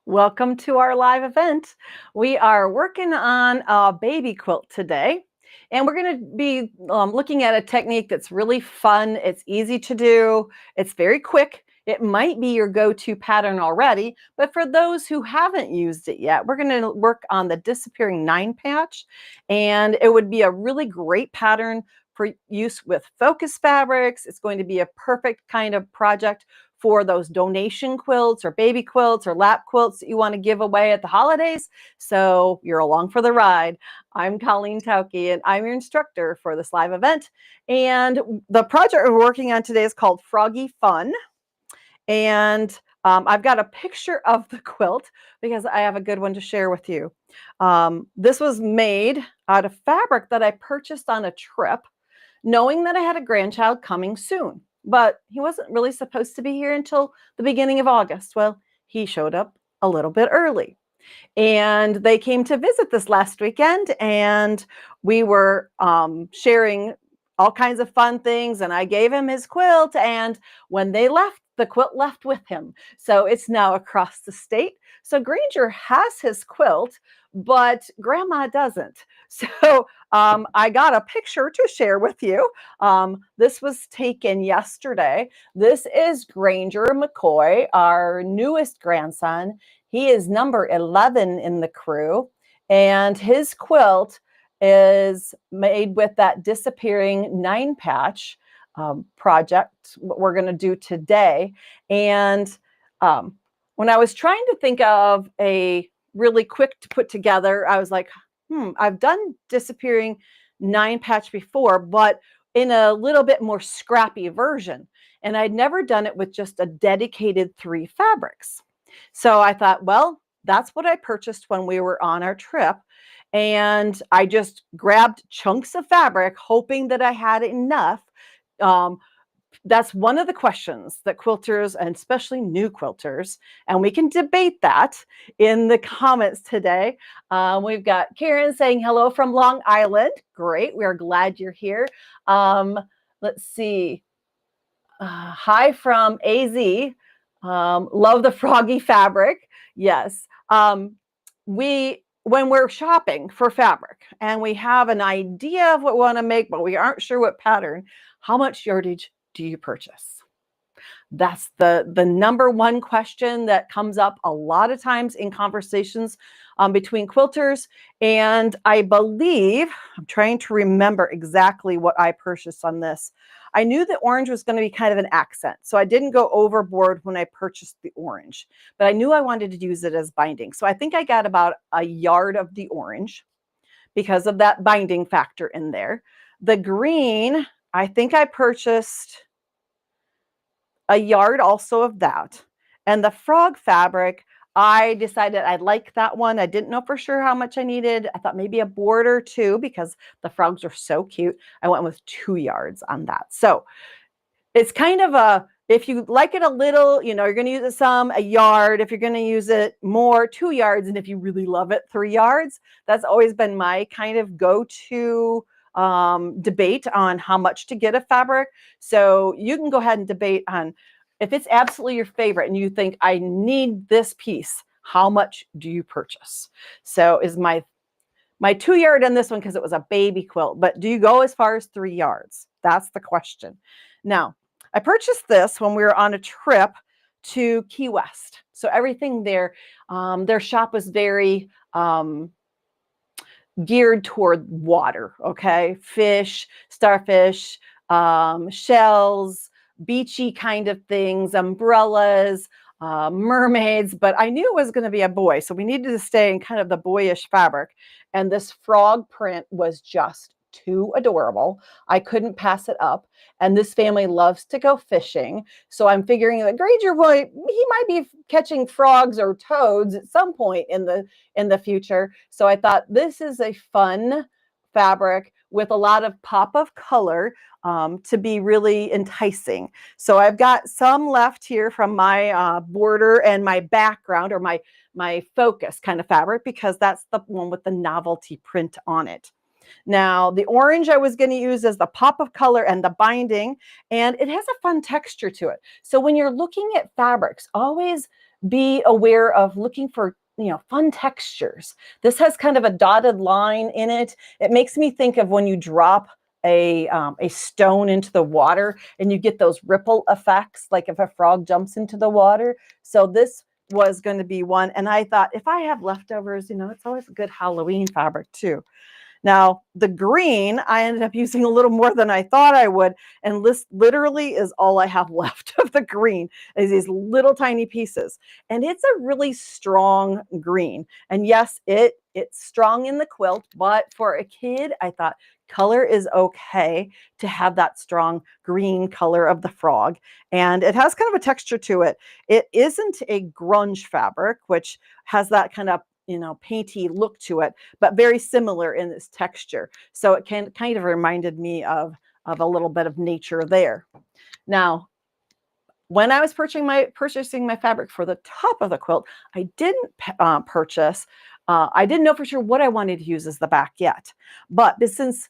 Welcome to our live event. We are working on a baby quilt today, and we're going to be looking at a technique that's really fun. It's easy to do. It's very quick. It might be your go-to pattern already, but for those who haven't used it yet, we're going to work on the disappearing 9 patch, and it would be a really great pattern for use with focus fabrics. It's going to be a perfect kind of project for those donation quilts or baby quilts or lap quilts that you want to give away at the holidays. So you're along for the ride. I'm Colleen Tauke, and I'm your instructor for this live event. And the project we're working on today is called Froggy Fun. And I've got a picture of the quilt because I have a good one to share with you. This was made out of fabric that I purchased on a trip, knowing that I had a grandchild coming soon. But he wasn't really supposed to be here until the beginning of August. Well, he showed up a little bit early. And they came to visit this last weekend, and we were sharing all kinds of fun things. And I gave him his quilt. And when they left, the quilt left with him. So it's now across the state. So Granger has his quilt, but Grandma doesn't. So I got a picture to share with you. This was taken yesterday. This is Granger McCoy, our newest grandson. He is number 11 in the crew, and his quilt is made with that disappearing 9 patch project, what we're going to do today. And when I was trying to think of a really quick to put together, I was like, I've done disappearing 9 patch before, but in a little bit more scrappy version. And I'd never done it with just a dedicated 3 fabrics. So I thought, well, that's what I purchased when we were on our trip. And I just grabbed chunks of fabric, hoping that I had enough. That's one of the questions that quilters, and especially new quilters, and we can debate that in the comments today. We've got Karen saying hello from Long Island. Great. We are glad you're here. Let's see. Hi from AZ. Love the Froggy fabric. Yes. When we're shopping for fabric and we have an idea of what we want to make, but we aren't sure what pattern, how much yardage do you purchase? That's the number one question that comes up a lot of times in conversations between quilters. And I believe, I'm trying to remember exactly what I purchased on this. I knew the orange was going to be kind of an accent, so I didn't go overboard when I purchased the orange, but I knew I wanted to use it as binding. So I think I got about a yard of the orange because of that binding factor in there. The green, I think I purchased a yard also of that. And the frog fabric, I decided I liked that one. I didn't know for sure how much I needed. I thought maybe a border too, because the frogs are so cute. I went with 2 yards on that. So it's kind of a, if you like it a little, you're going to use it some, a yard. If you're going to use it more, 2 yards. And if you really love it, 3 yards. That's always been my kind of go-to debate on how much to get a fabric. So you can go ahead and debate on if it's absolutely your favorite and you think I need this piece, how much do you purchase? So is my 2 yard on this one because it was a baby quilt, but do you go as far as 3 yards? That's the question. Now, I purchased this when we were on a trip to Key West. So everything there, their shop was very geared toward water, okay? Fish, starfish, shells, beachy kind of things, umbrellas, mermaids, but I knew it was going to be a boy, so we needed to stay in kind of the boyish fabric. And this frog print was just too adorable. I couldn't pass it up. And this family loves to go fishing. So I'm figuring that Granger boy, he might be catching frogs or toads at some point in the future. So I thought this is a fun fabric with a lot of pop of color to be really enticing. So I've got some left here from my border and my background, or my focus kind of fabric, because that's the one with the novelty print on it. Now, the orange I was going to use as the pop of color and the binding, and it has a fun texture to it. So when you're looking at fabrics, always be aware of looking for, fun textures. This has kind of a dotted line in it. It makes me think of when you drop a stone into the water and you get those ripple effects, like if a frog jumps into the water. So this was going to be one. And I thought, if I have leftovers, it's always a good Halloween fabric too. Now, the green, I ended up using a little more than I thought I would, and this literally is all I have left of the green, is these little tiny pieces. And it's a really strong green. And yes, it's strong in the quilt, but for a kid, I thought color is okay to have that strong green color of the frog. And it has kind of a texture to it. It isn't a grunge fabric, which has that kind of painty look to it, but very similar in its texture. So it kind of reminded me of a little bit of nature there. Now, when I was purchasing my fabric for the top of the quilt, I didn't purchase. I didn't know for sure what I wanted to use as the back yet, but since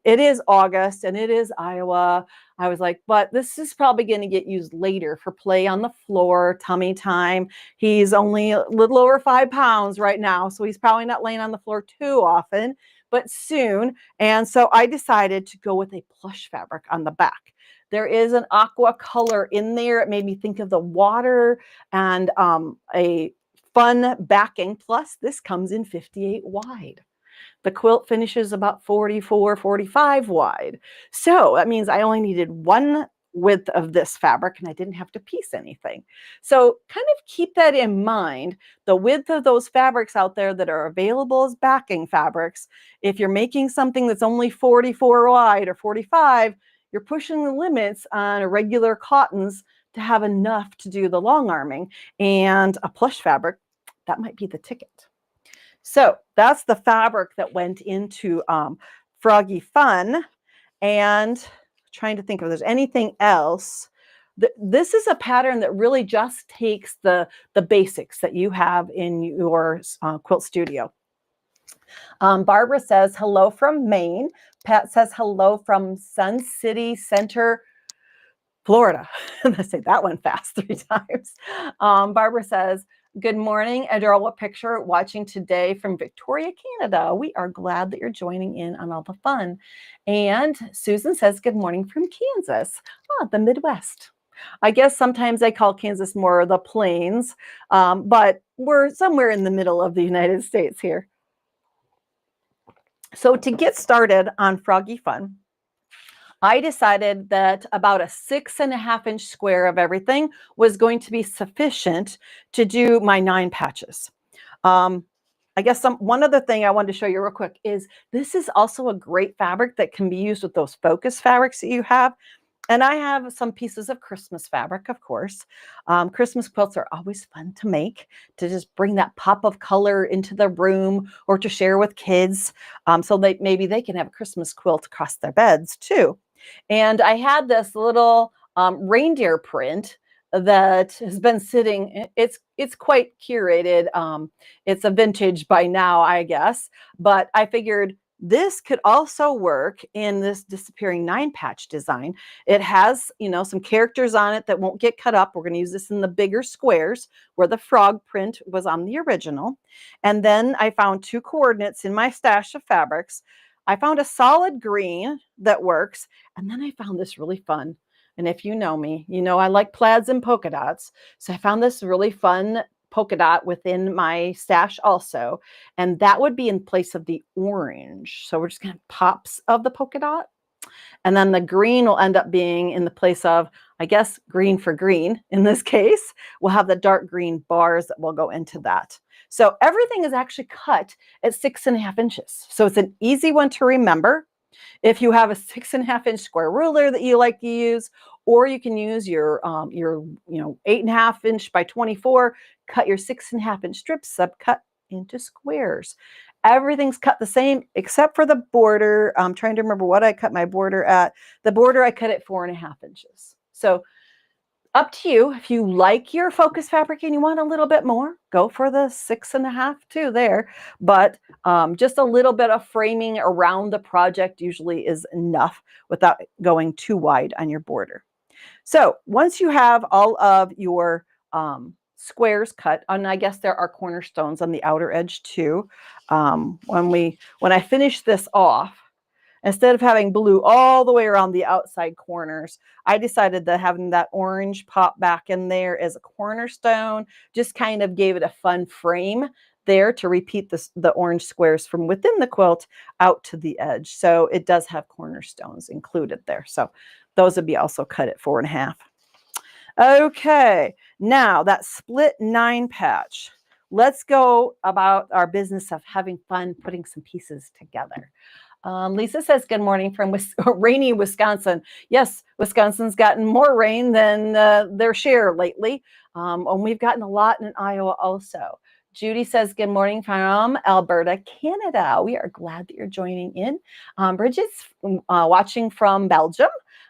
it is August and it is Iowa, I was like, but this is probably going to get used later for play on the floor, tummy time. He's only a little over 5 pounds right now, so he's probably not laying on the floor too often, but soon. And so I decided to go with a plush fabric on the back. There is an aqua color in there. It made me think of the water, and a fun backing. Plus, this comes in 58 wide. The quilt finishes about 44, 45 wide. So that means I only needed one width of this fabric and I didn't have to piece anything. So kind of keep that in mind, the width of those fabrics out there that are available as backing fabrics. If you're making something that's only 44 wide or 45, you're pushing the limits on regular cottons to have enough to do the long arming, and a plush fabric, that might be the ticket. So that's the fabric that went into Froggy Fun. And trying to think if there's anything else. This is a pattern that really just takes the basics that you have in your quilt studio. Barbara says, hello from Maine. Pat says, hello from Sun City Center, Florida. Let's say that one fast 3 times. Barbara says, good morning, adorable picture watching today from Victoria, Canada. We are glad that you're joining in on all the fun. And Susan says, good morning from Kansas, the Midwest. I guess sometimes I call Kansas more the plains, but we're somewhere in the middle of the United States here. So to get started on Froggy Fun, I decided that about a 6.5-inch square of everything was going to be sufficient to do my 9 patches. I guess one other thing I wanted to show you real quick is this is also a great fabric that can be used with those focus fabrics that you have. And I have some pieces of Christmas fabric, of course. Christmas quilts are always fun to make, to just bring that pop of color into the room or to share with kids, so that maybe they can have a Christmas quilt across their beds too. And I had this little reindeer print that has been sitting. It's quite curated. It's a vintage by now, I guess, but I figured this could also work in this disappearing 9-patch design. It has, some characters on it that won't get cut up. We're going to use this in the bigger squares where the frog print was on the original. And then I found 2 coordinates in my stash of fabrics. I found a solid green that works. And then I found this really fun. And if you know me, I like plaids and polka dots. So I found this really fun polka dot within my stash also, and that would be in place of the orange. So we're just going to pops of the polka dot, and then the green will end up being in the place of, I guess, green for green. In this case, we'll have the dark green bars that will go into that. So everything is actually cut at 6.5 inches. So it's an easy one to remember. If you have a 6.5-inch square ruler that you like to use, or you can use your 8.5-inch by 24, cut your 6.5-inch strips, subcut into squares. Everything's cut the same except for the border. I'm trying to remember what I cut my border at. The border I cut at 4.5 inches. So up to you. If you like your focus fabric and you want a little bit more, go for the 6.5 too there. But just a little bit of framing around the project usually is enough without going too wide on your border. So once you have all of your squares cut, and I guess there are cornerstones on the outer edge too. When I finish this off, instead of having blue all the way around the outside corners, I decided that having that orange pop back in there as a cornerstone just kind of gave it a fun frame there to repeat the orange squares from within the quilt out to the edge. So it does have cornerstones included there. So those would be also cut at 4.5. Okay, now that split 9 patch. Let's go about our business of having fun putting some pieces together. Lisa says, good morning from rainy Wisconsin. Yes, Wisconsin's gotten more rain than their share lately. And we've gotten a lot in Iowa also. Judy says, good morning from Alberta, Canada. We are glad that you're joining in. Bridget's watching from Belgium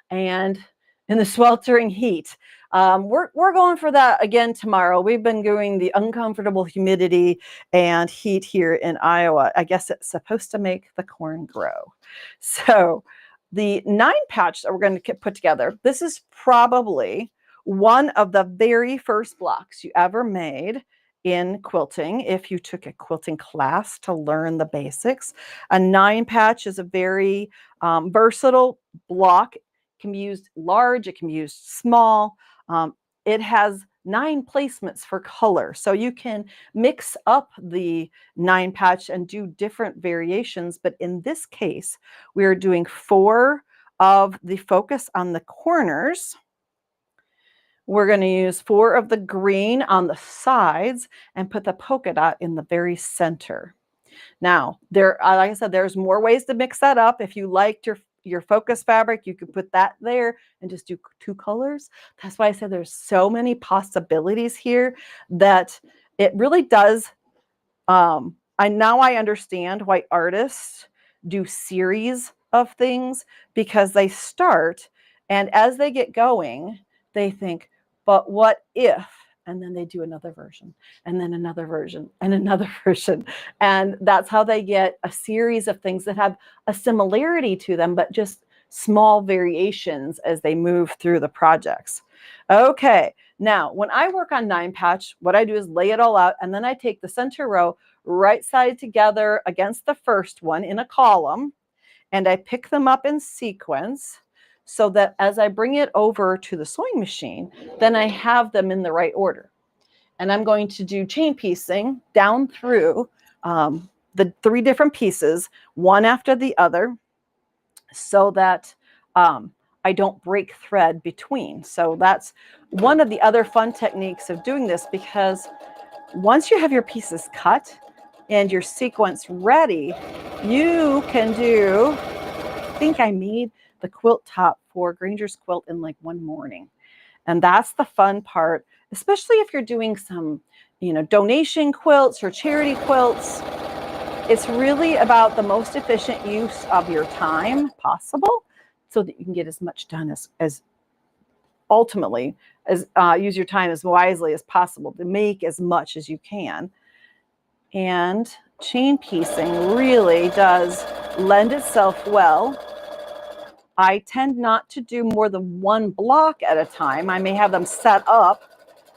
and in the sweltering heat. We're going for that again tomorrow. We've been doing the uncomfortable humidity and heat here in Iowa. I guess it's supposed to make the corn grow. So the 9 patch that we're going to put together, this is probably one of the very first blocks you ever made in quilting if you took a quilting class to learn the basics. A 9 patch is a very versatile block. It can be used large, it can be used small. It has 9 placements for color, so you can mix up the 9 patch and do different variations. But in this case, we are doing 4 of the focus on the corners. We're going to use 4 of the green on the sides and put the polka dot in the very center. Now, like I said, there's more ways to mix that up. If you liked your focus fabric, you could put that there and just do 2 colors. That's why I said there's so many possibilities here that it really does. I understand why artists do series of things, because they start and as they get going, they think, but what if? And then they do another version, and then another version, and another version. And that's how they get a series of things that have a similarity to them, but just small variations as they move through the projects. Okay, now when I work on 9 patch, what I do is lay it all out, and then I take the center row, right side together against the first one in a column, and I pick them up in sequence, so that as I bring it over to the sewing machine, then I have them in the right order. And I'm going to do chain piecing down through the 3 different pieces, one after the other, so that I don't break thread between. So that's one of the other fun techniques of doing this, because once you have your pieces cut and your sequence ready, you can do, I think I made the quilt top for Granger's Quilt in like one morning. And that's the fun part, especially if you're doing some, donation quilts or charity quilts. It's really about the most efficient use of your time possible, so that you can get as much done as ultimately as use your time as wisely as possible to make as much as you can. And chain piecing really does lend itself well. I tend not to do more than 1 block at a time. I may have them set up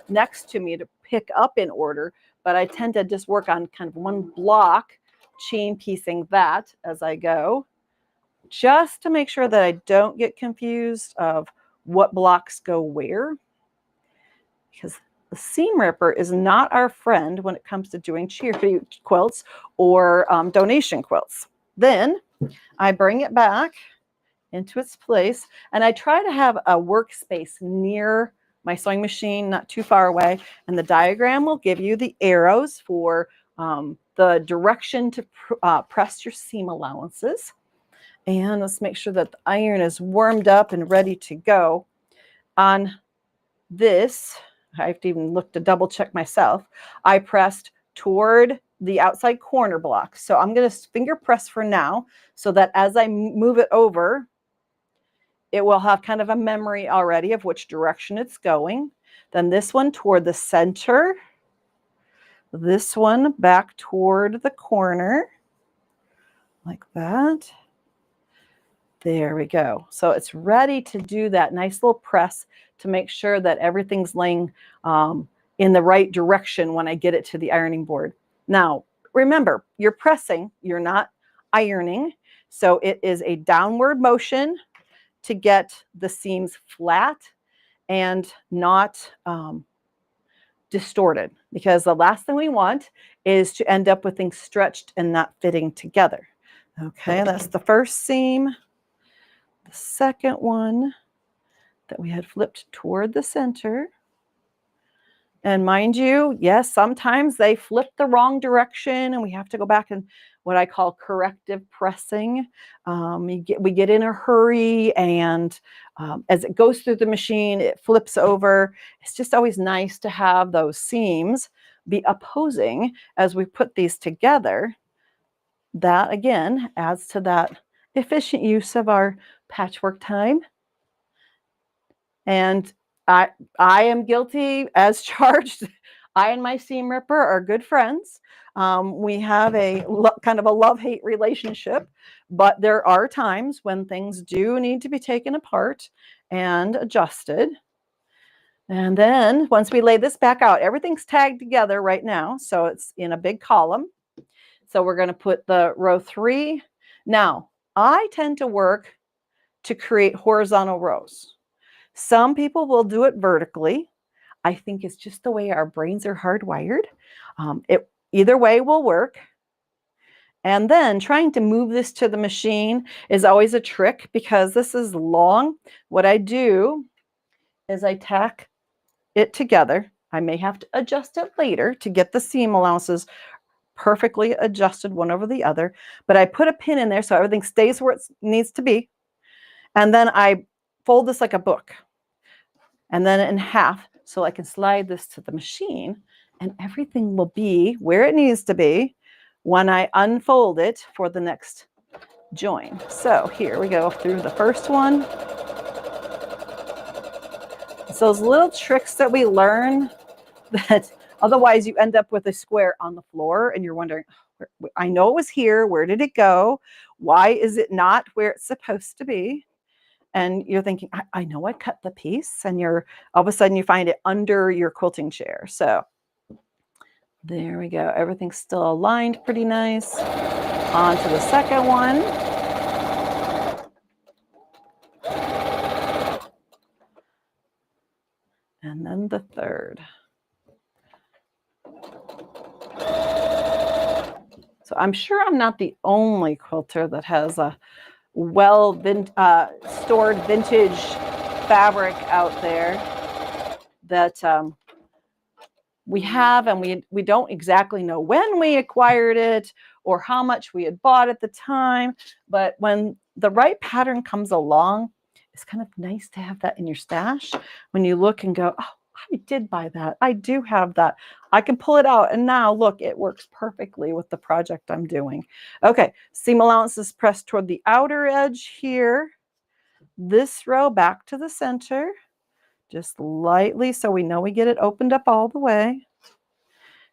next to me to pick up in order, but I tend to just work on kind of 1 block, chain piecing that as I go, just to make sure that I don't get confused of what blocks go where, because the seam ripper is not our friend when it comes to doing charity quilts or donation quilts. Then I bring it back into its place, and I try to have a workspace near my sewing machine, not too far away, and the diagram will give you the arrows for the direction to press your seam allowances. And let's make sure that the iron is warmed up and ready to go. On this, I have to even look to double check myself, I pressed toward the outside corner block. So I'm going to finger press for now, so that as I move it over, it will have kind of a memory already of which direction it's going. Then this one toward the center, this one back toward the corner, like that. There we go. So it's ready to do that nice little press to make sure that everything's laying in the right direction when I get it to the ironing board. Now, remember, you're pressing, you're not ironing. So it is a downward motion to get the seams flat and not distorted, because the last thing we want is to end up with things stretched and not fitting together. Okay, that's the first seam. The second one that we had flipped toward the center. And mind you, yes, sometimes they flip the wrong direction and we have to go back and what I call corrective pressing. We get in a hurry, and as it goes through the machine, it flips over. It's just always nice to have those seams be opposing as we put these together. That, again, adds to that efficient use of our patchwork time. And I am guilty as charged. I and my seam ripper are good friends. We have a kind of a love-hate relationship, but there are times when things do need to be taken apart and adjusted. And then once we lay this back out, everything's tagged together right now, so it's in a big column. So we're going to put the row 3. Now, I tend to work to create horizontal rows. Some people will do it vertically. I think it's just the way our brains are hardwired. Either way will work. And then trying to move this to the machine is always a trick because this is long. What I do is I tack it together. I may have to adjust it later to get the seam allowances perfectly adjusted one over the other, but I put a pin in there so everything stays where it needs to be. And then I fold this like a book and then in half so I can slide this to the machine and everything will be where it needs to be when I unfold it for the next join. So here we go through the first one. It's those little tricks that we learn that otherwise you end up with a square on the floor and you're wondering, I know it was here, where did it go? Why is it not where it's supposed to be? And you're thinking, I know I cut the piece, and you're all of a sudden you find it under your quilting chair. So there we go. Everything's still aligned pretty nice. On to the second one. And then the third. So I'm sure I'm not the only quilter that has a stored vintage fabric out there that we have, and we don't exactly know when we acquired it or how much we had bought at the time. But when the right pattern comes along, it's kind of nice to have that in your stash when you look and go, oh, I did buy that. I do have that. I can pull it out. And now look, it works perfectly with the project I'm doing. Okay, seam allowance is pressed toward the outer edge here. This row back to the center, just lightly so we know we get it opened up all the way.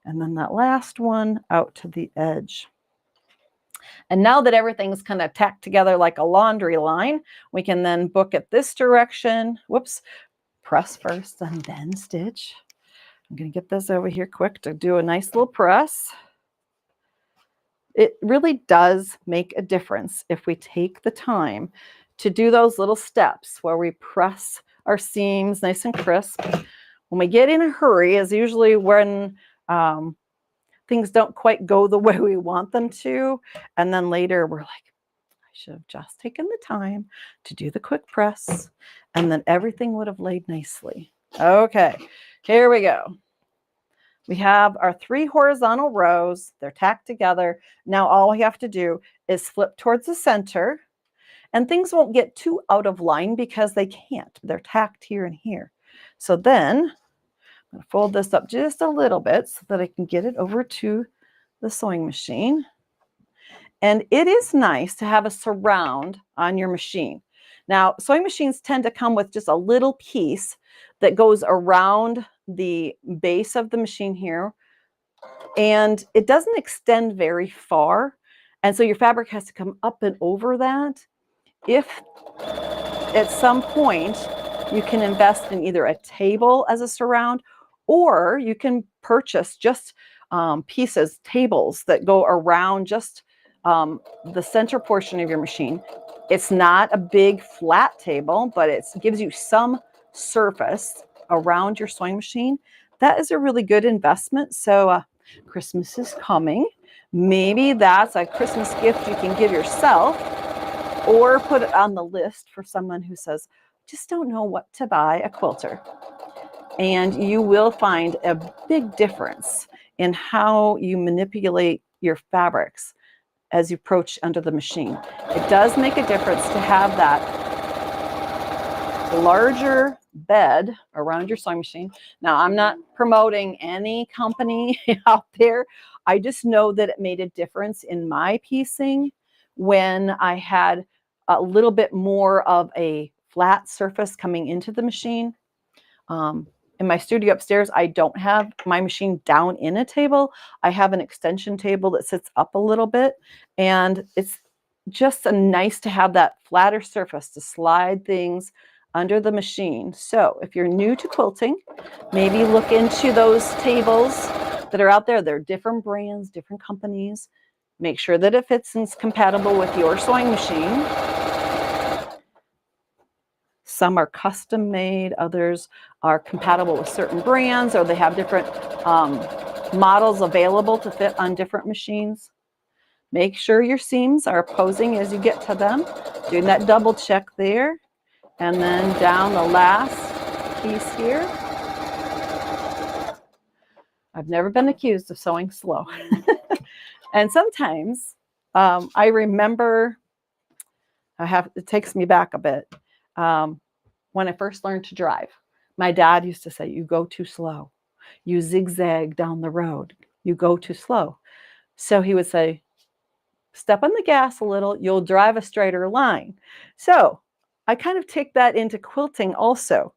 And then that last one out to the edge. And now that everything's kind of tacked together like a laundry line, we can then book it this direction. Whoops. Press first and then stitch. I'm going to get this over here quick to do a nice little press. It really does make a difference if we take the time to do those little steps where we press our seams nice and crisp. When we get in a hurry is usually when things don't quite go the way we want them to. And then later we're like, I should have just taken the time to do the quick press, and then everything would have laid nicely. Okay, here we go. We have our 3 horizontal rows. They're tacked together. Now all we have to do is flip towards the center, and things won't get too out of line because they can't. They're tacked here and here. So then I'm going to fold this up just a little bit so that I can get it over to the sewing machine. And it is nice to have a surround on your machine. Now, sewing machines tend to come with just a little piece that goes around the base of the machine here, and it doesn't extend very far. And so your fabric has to come up and over that. If at some point you can invest in either a table as a surround Or you can purchase just pieces, tables that go around just the center portion of your machine. It's not a big flat table, but it gives you some surface around your sewing machine. That is a really good investment. So Christmas is coming. Maybe that's a Christmas gift you can give yourself, or put it on the list for someone who says, just don't know what to buy, a quilter. And you will find a big difference in how you manipulate your fabrics as you approach under the machine. It does make a difference to have that larger bed around your sewing machine. Now, I'm not promoting any company out there. I just know that it made a difference in my piecing when I had a little bit more of a flat surface coming into the machine. In my studio upstairs, I don't have my machine down in a table. I have an extension table that sits up a little bit, and it's just nice to have that flatter surface to slide things under the machine. So if you're new to quilting, maybe look into those tables that are out there. They're different brands, different companies. Make sure that it fits and is compatible with your sewing machine. Some are custom made, others are compatible with certain brands, or they have different models available to fit on different machines. Make sure your seams are opposing as you get to them. Doing that double check there. And then down the last piece here. I've never been accused of sewing slow. And sometimes I remember, it takes me back a bit. When I first learned to drive, my dad used to say, you go too slow. You zigzag down the road. You go too slow. So he would say, step on the gas a little, you'll drive a straighter line. So I kind of take that into quilting also.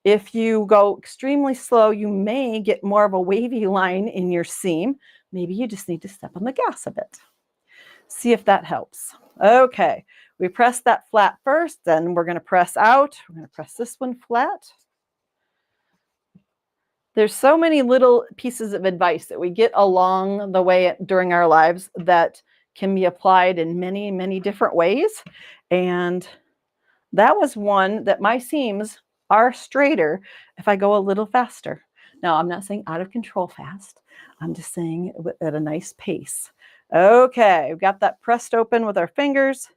If you go extremely slow, you may get more of a wavy line in your seam. Maybe you just need to step on the gas a bit. See if that helps. Okay, we press that flat first, then we're going to press out. We're going to press this one flat. There's so many little pieces of advice that we get along the way during our lives that can be applied in many, many different ways. And that was one that my seams are straighter if I go a little faster. Now, I'm not saying out of control fast. I'm just saying at a nice pace. Okay, we've got that pressed open with our fingers.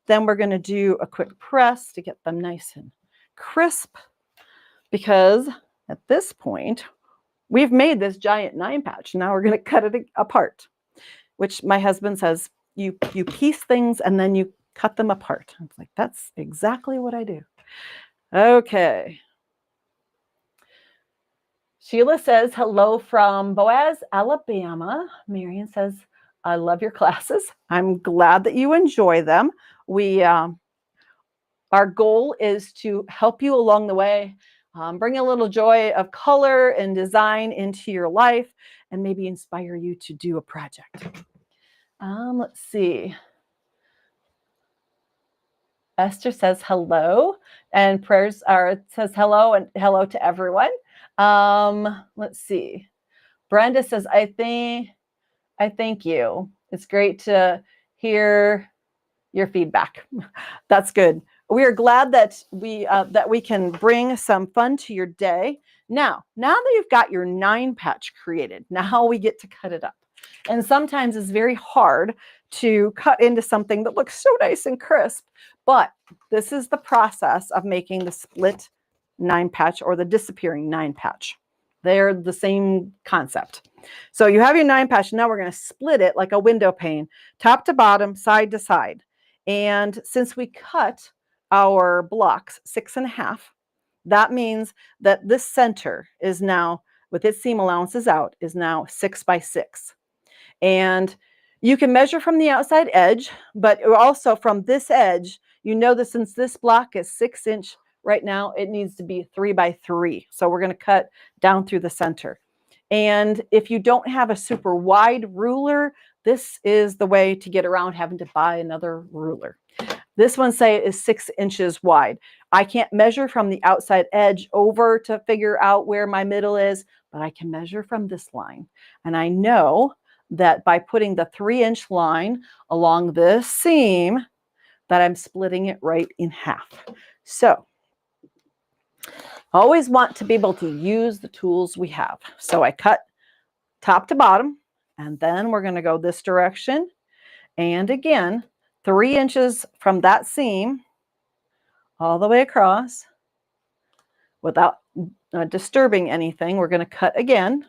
Then we're going to do a quick press to get them nice and crisp, because at this point, we've made this giant 9-patch. Now we're going to cut it apart, which my husband says, you piece things and then you cut them apart. I'm like, that's exactly what I do. Okay. Sheila says, hello from Boaz, Alabama. Marion says, I love your classes. I'm glad that you enjoy them. Our goal is to help you along the way, bring a little joy of color and design into your life, and maybe inspire you to do a project. Let's see. Esther says hello, and prayers says hello and hello to everyone. Let's see. Brenda says, I thank you. It's great to hear your feedback. That's good. We are glad that we can bring some fun to your day. Now that you've got your 9-patch created, now we get to cut it up. And sometimes it's very hard to cut into something that looks so nice and crisp. But this is the process of making the split 9-patch or the disappearing 9-patch. They're the same concept. So you have your 9-patch. Now we're going to split it like a window pane, top to bottom, side to side. And since we cut our blocks 6.5, that means that this center is now, with its seam allowances out, is now 6 by 6. And you can measure from the outside edge, but also from this edge, you know that since this block is 6 inch right now, it needs to be 3 by 3. So we're going to cut down through the center. And if you don't have a super wide ruler, this is the way to get around having to buy another ruler. This one, say, is 6 inches wide. I can't measure from the outside edge over to figure out where my middle is, but I can measure from this line. And I know that by putting the 3-inch line along this seam, that I'm splitting it right in half. So always want to be able to use the tools we have. So I cut top to bottom, and then we're going to go this direction. And again, 3 inches from that seam all the way across without disturbing anything. We're going to cut again.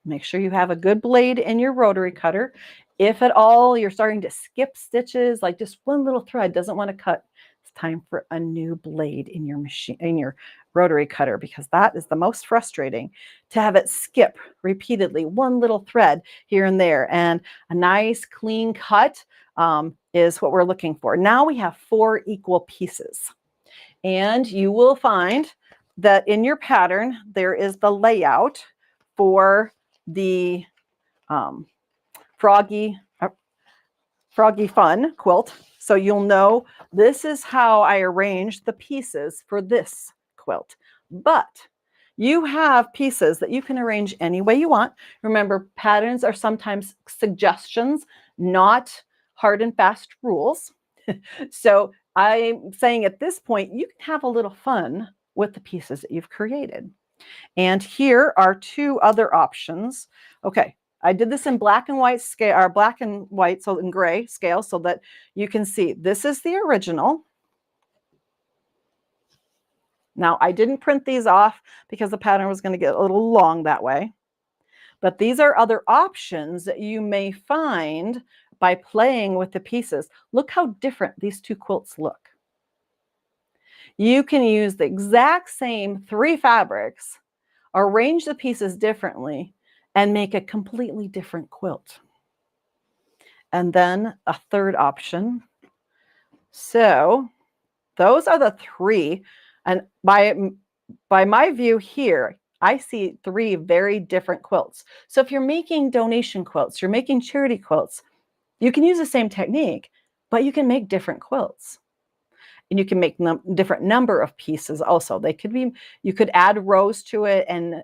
Make sure you have a good blade in your rotary cutter. If at all you're starting to skip stitches, like just one little thread doesn't want to cut, it's time for a new blade in your machine, in your rotary cutter, because that is the most frustrating, to have it skip repeatedly one little thread here and there. And a nice clean cut is what we're looking for. Now we have 4 equal pieces, and you will find that in your pattern there is the layout for the Froggy Fun quilt. So you'll know this is how I arranged the pieces for this quilt. But you have pieces that you can arrange any way you want. Remember, patterns are sometimes suggestions, not hard and fast rules. So I'm saying at this point, you can have a little fun with the pieces that you've created. And here are 2 other options. Okay, I did this in black and white scale, or black and white, so in gray scale, so that you can see this is the original. Now, I didn't print these off because the pattern was going to get a little long that way. But these are other options that you may find by playing with the pieces. Look how different these 2 quilts look. You can use the exact same 3 fabrics, arrange the pieces differently, and make a completely different quilt. And then a third option. So those are the 3. And by my view here, I see 3 very different quilts. So if you're making donation quilts, you're making charity quilts, you can use the same technique, but you can make different quilts. And you can make different number of pieces also. They could be, you could add rows to it and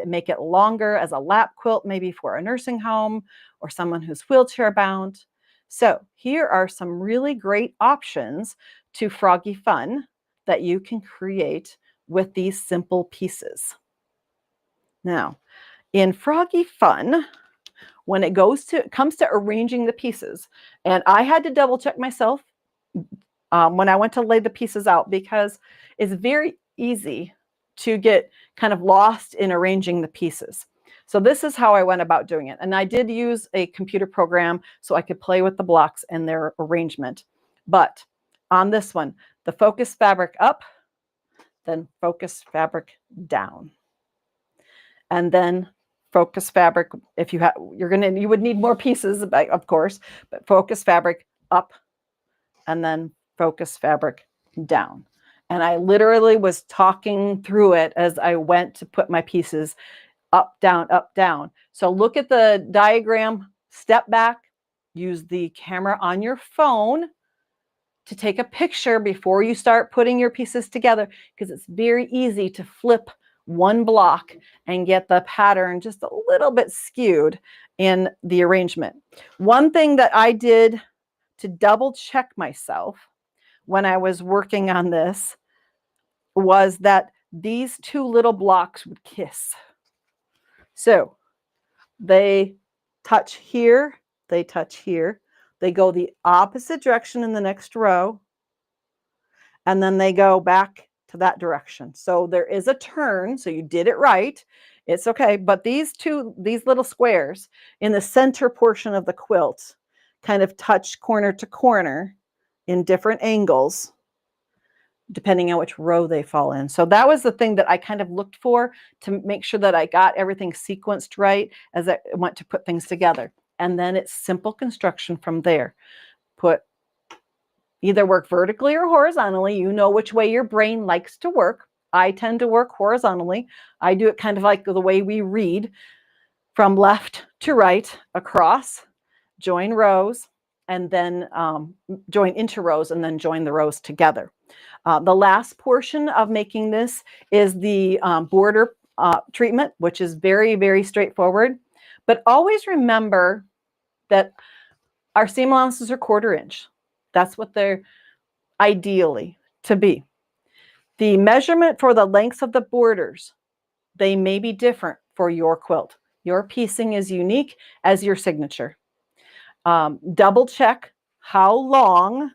make it longer as a lap quilt, maybe for a nursing home or someone who's wheelchair bound. So here are some really great options to Froggy Fun that you can create with these simple pieces. Now, in Froggy Fun, when it comes to arranging the pieces, and I had to double check myself when I went to lay the pieces out, because it's very easy to get kind of lost in arranging the pieces. So this is how I went about doing it. And I did use a computer program so I could play with the blocks and their arrangement. But on this one, the focus fabric up, then focus fabric down. And then focus fabric, if you would need more pieces, of course, but focus fabric up, and then focus fabric down. And I literally was talking through it as I went to put my pieces up, down, up, down. So look at the diagram, step back, use the camera on your phone to take a picture before you start putting your pieces together, because it's very easy to flip one block and get the pattern just a little bit skewed in the arrangement. One thing that I did to double check myself when I was working on this was that these 2 little blocks would kiss. So they touch here, they touch here, they go the opposite direction in the next row, and then they go back to that direction. So there is a turn, so you did it right. It's okay, but these little squares in the center portion of the quilt kind of touch corner to corner in different angles, depending on which row they fall in. So that was the thing that I kind of looked for to make sure that I got everything sequenced right as I went to put things together. And then it's simple construction from there. Either work vertically or horizontally. You know which way your brain likes to work. I tend to work horizontally. I do it kind of like the way we read, from left to right, across, join rows, and then join into rows and then join the rows together. The last portion of making this is the border treatment, which is very, very straightforward. But always remember that our seam allowances are 1/4 inch. That's what they're ideally to be. The measurement for the lengths of the borders, they may be different for your quilt. Your piecing is unique as your signature. Double check how long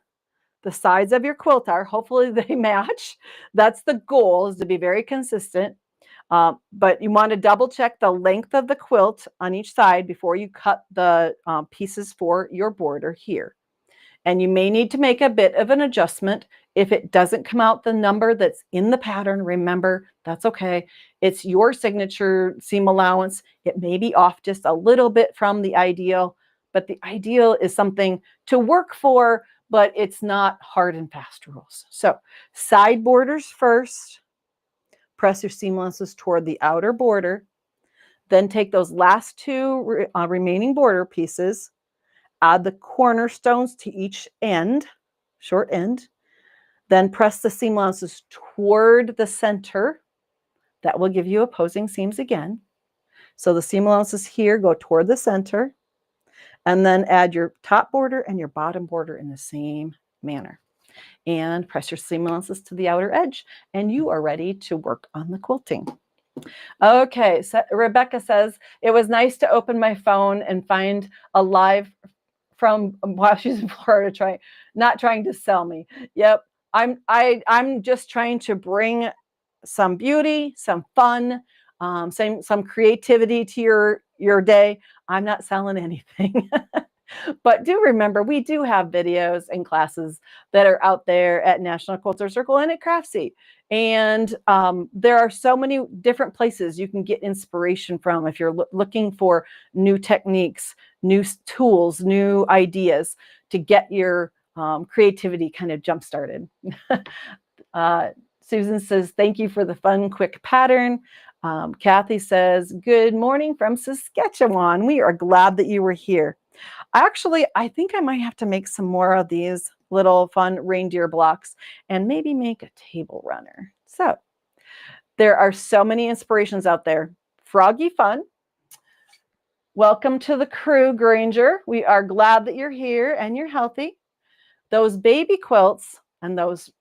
the sides of your quilt are. Hopefully they match. That's the goal, is to be very consistent. But you want to double check the length of the quilt on each side before you cut the pieces for your border here. And you may need to make a bit of an adjustment if it doesn't come out the number that's in the pattern. Remember, that's okay. It's your signature seam allowance. It may be off just a little bit from the ideal, but the ideal is something to work for, but it's not hard and fast rules. So side borders first. Press your seam allowances toward the outer border. Then take those last two remaining border pieces, add the cornerstones to each end, short end, then press the seam allowances toward the center. That will give you opposing seams again. So the seam allowances here go toward the center, and then add your top border and your bottom border in the same manner. And press your seam allowances to the outer edge, and you are ready to work on the quilting. Okay, so Rebecca says, it was nice to open my phone and find a live from while she's in Florida, not trying to sell me. Yep, I'm just trying to bring some beauty, some fun, some creativity to your day. I'm not selling anything. But do remember, we do have videos and classes that are out there at National Quilter Circle and at Craftsy. And there are so many different places you can get inspiration from if you're looking for new techniques, new tools, new ideas to get your creativity kind of jump started. Susan says, thank you for the fun, quick pattern. Kathy says, good morning from Saskatchewan. We are glad that you were here. Actually, I think I might have to make some more of these little fun reindeer blocks and maybe make a table runner. So there are so many inspirations out there. Froggy Fun. Welcome to the crew, Granger. We are glad that you're here and you're healthy. Those baby quilts and those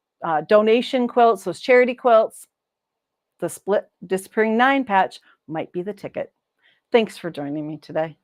donation quilts, those charity quilts, the split disappearing 9 patch might be the ticket. Thanks for joining me today.